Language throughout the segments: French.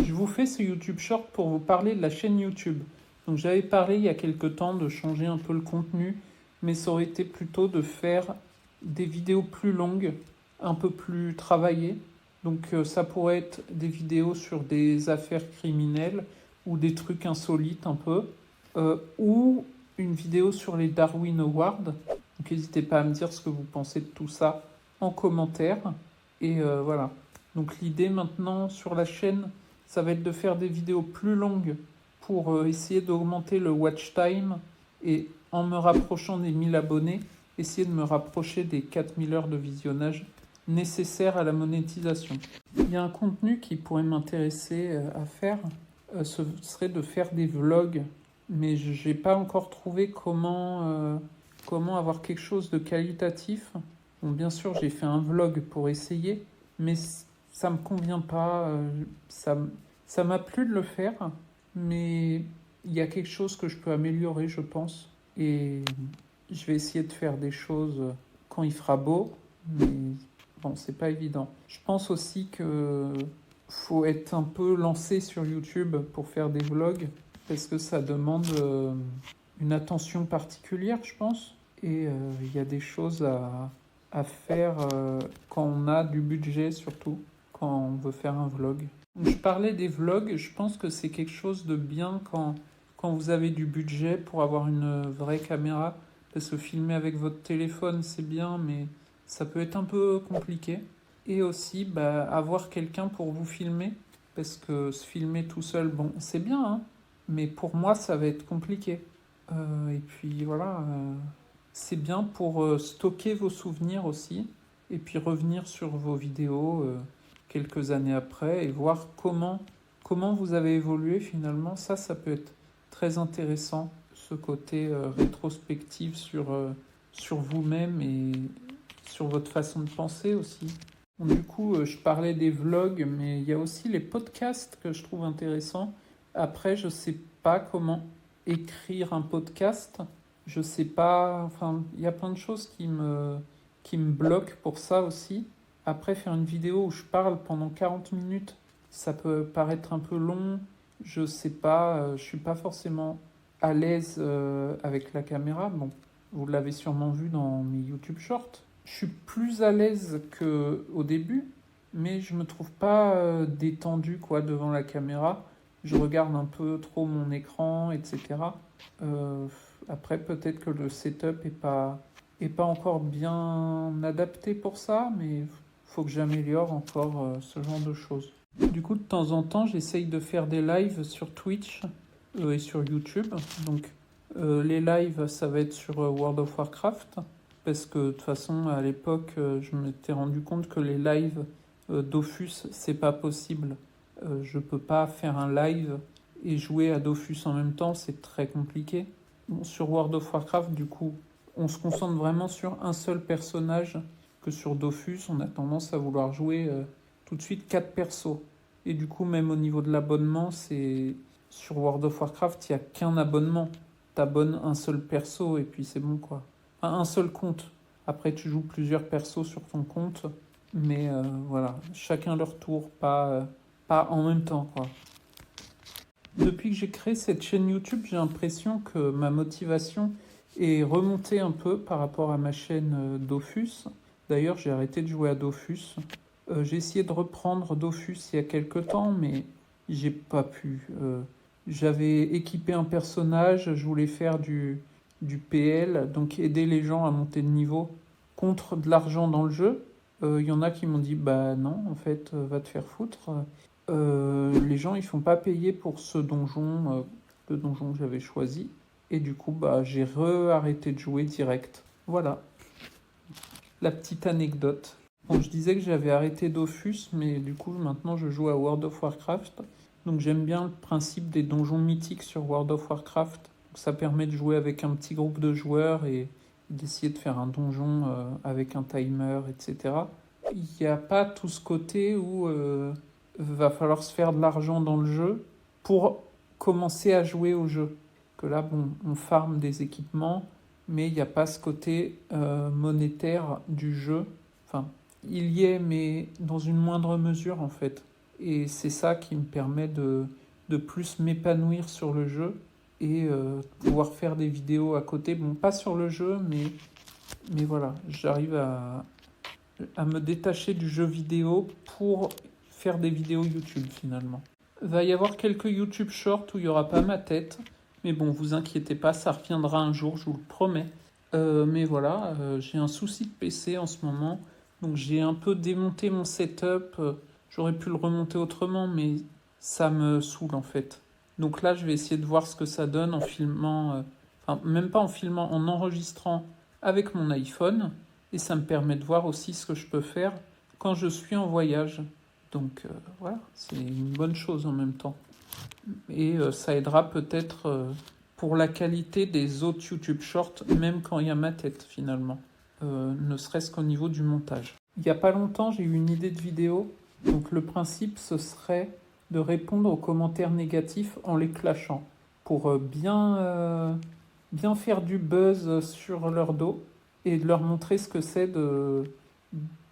Je vous fais ce YouTube Short pour vous parler de la chaîne YouTube. Donc j'avais parlé il y a quelques temps de changer un peu le contenu, mais ça aurait été plutôt de faire des vidéos plus longues, un peu plus travaillées. Donc ça pourrait être des vidéos sur des affaires criminelles ou des trucs insolites un peu, ou une vidéo sur les Darwin Awards. Donc n'hésitez pas à me dire ce que vous pensez de tout ça en commentaire. Et voilà. Donc l'idée maintenant sur la chaîne, ça va être de faire des vidéos plus longues pour essayer d'augmenter le watch time et en me rapprochant des 1000 abonnés, essayer de me rapprocher des 4000 heures de visionnage nécessaires à la monétisation. Il y a un contenu qui pourrait m'intéresser à faire, ce serait de faire des vlogs, mais je n'ai pas encore trouvé comment avoir quelque chose de qualitatif. Bon, bien sûr, j'ai fait un vlog pour essayer, mais ça me convient pas. Ça m'a plu de le faire, mais il y a quelque chose que je peux améliorer, je pense. Et je vais essayer de faire des choses quand il fera beau, mais bon, c'est pas évident. Je pense aussi que faut être un peu lancé sur YouTube pour faire des vlogs, parce que ça demande une attention particulière, je pense. Et il y a des choses à faire quand on a du budget, surtout quand on veut faire un vlog. Je parlais des vlogs, je pense que c'est quelque chose de bien quand vous avez du budget pour avoir une vraie caméra, parce que filmer avec votre téléphone c'est bien, mais ça peut être un peu compliqué. Et aussi avoir quelqu'un pour vous filmer, parce que se filmer tout seul, bon c'est bien, hein, mais pour moi ça va être compliqué. Et puis voilà, c'est bien pour stocker vos souvenirs aussi, et puis revenir sur vos vidéos quelques années après et voir comment vous avez évolué finalement. Ça peut être très intéressant, ce côté rétrospectif sur vous-même et sur votre façon de penser aussi. Bon, du coup, je parlais des vlogs, mais il y a aussi les podcasts que je trouve intéressants. Après, je sais pas comment écrire un podcast. Je sais pas, enfin, il y a plein de choses qui me bloquent pour ça aussi. Après, faire une vidéo où je parle pendant 40 minutes, ça peut paraître un peu long. Je sais pas, je suis pas forcément à l'aise avec la caméra. Bon, vous l'avez sûrement vu dans mes YouTube Shorts. Je suis plus à l'aise qu'au début, mais je me trouve pas détendu quoi devant la caméra. Je regarde un peu trop mon écran, etc. Après, peut-être que le setup est pas encore bien adapté pour ça, mais faut que j'améliore encore ce genre de choses. Du coup, de temps en temps, j'essaye de faire des lives sur Twitch et sur YouTube. Donc, les lives, ça va être sur World of Warcraft, parce que de toute façon, à l'époque, je m'étais rendu compte que les lives Dofus, c'est pas possible. Je peux pas faire un live et jouer à Dofus en même temps, c'est très compliqué. Bon, sur World of Warcraft, du coup, on se concentre vraiment sur un seul personnage, que sur Dofus, on a tendance à vouloir jouer tout de suite 4 persos. Et du coup, même au niveau de l'abonnement, c'est sur World of Warcraft, il n'y a qu'un abonnement. T'abonnes un seul perso et puis c'est bon quoi. Enfin, un seul compte. Après, tu joues plusieurs persos sur ton compte, mais voilà, chacun leur tour, pas en même temps quoi. Depuis que j'ai créé cette chaîne YouTube, j'ai l'impression que ma motivation est remontée un peu par rapport à ma chaîne Dofus. D'ailleurs, j'ai arrêté de jouer à Dofus. J'ai essayé de reprendre Dofus il y a quelques temps, mais j'ai pas pu. J'avais équipé un personnage, je voulais faire du PL, donc aider les gens à monter de niveau contre de l'argent dans le jeu. Il y en a qui m'ont dit, bah non, en fait, va te faire foutre. Les gens ils font pas payer pour ce donjon, le donjon que j'avais choisi. Et du coup, j'ai arrêté de jouer direct. Voilà, la petite anecdote. Bon, je disais que j'avais arrêté Dofus, mais du coup, maintenant je joue à World of Warcraft. Donc j'aime bien le principe des donjons mythiques sur World of Warcraft. Donc, ça permet de jouer avec un petit groupe de joueurs et d'essayer de faire un donjon avec un timer, etc. Il n'y a pas tout ce côté où va falloir se faire de l'argent dans le jeu pour commencer à jouer au jeu. Que là, bon, on farme des équipements, mais il n'y a pas ce côté monétaire du jeu. Enfin, il y est, mais dans une moindre mesure en fait. Et c'est ça qui me permet de plus m'épanouir sur le jeu et pouvoir faire des vidéos à côté. Bon, pas sur le jeu, mais voilà, j'arrive à me détacher du jeu vidéo pour faire des vidéos YouTube finalement. Il va y avoir quelques YouTube Shorts où il n'y aura pas ma tête, mais bon, vous inquiétez pas, ça reviendra un jour, je vous le promets. Mais voilà, j'ai un souci de PC en ce moment, donc j'ai un peu démonté mon setup. J'aurais pu le remonter autrement, mais ça me saoule en fait. Donc là, je vais essayer de voir ce que ça donne en filmant, enfin même pas en filmant, en enregistrant avec mon iPhone. Et ça me permet de voir aussi ce que je peux faire quand je suis en voyage. Donc voilà, c'est une bonne chose en même temps. Et ça aidera peut-être pour la qualité des autres YouTube Shorts, même quand il y a ma tête finalement. Ne serait-ce qu'au niveau du montage. Il n'y a pas longtemps, j'ai eu une idée de vidéo. Donc le principe, ce serait de répondre aux commentaires négatifs en les clashant pour bien faire du buzz sur leur dos et de leur montrer ce que c'est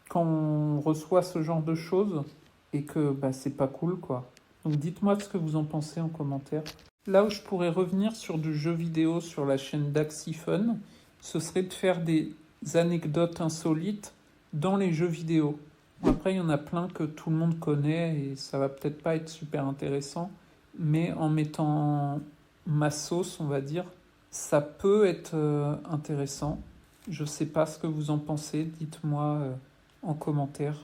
quand on reçoit ce genre de choses et que bah, c'est pas cool quoi. Donc dites-moi ce que vous en pensez en commentaire. Là où je pourrais revenir sur du jeu vidéo sur la chaîne Daxifun, ce serait de faire des anecdotes insolites dans les jeux vidéo. Bon, après, il y en a plein que tout le monde connaît et ça va peut-être pas être super intéressant, mais en mettant ma sauce, on va dire, ça peut être intéressant. Je sais pas ce que vous en pensez, dites-moi en commentaire.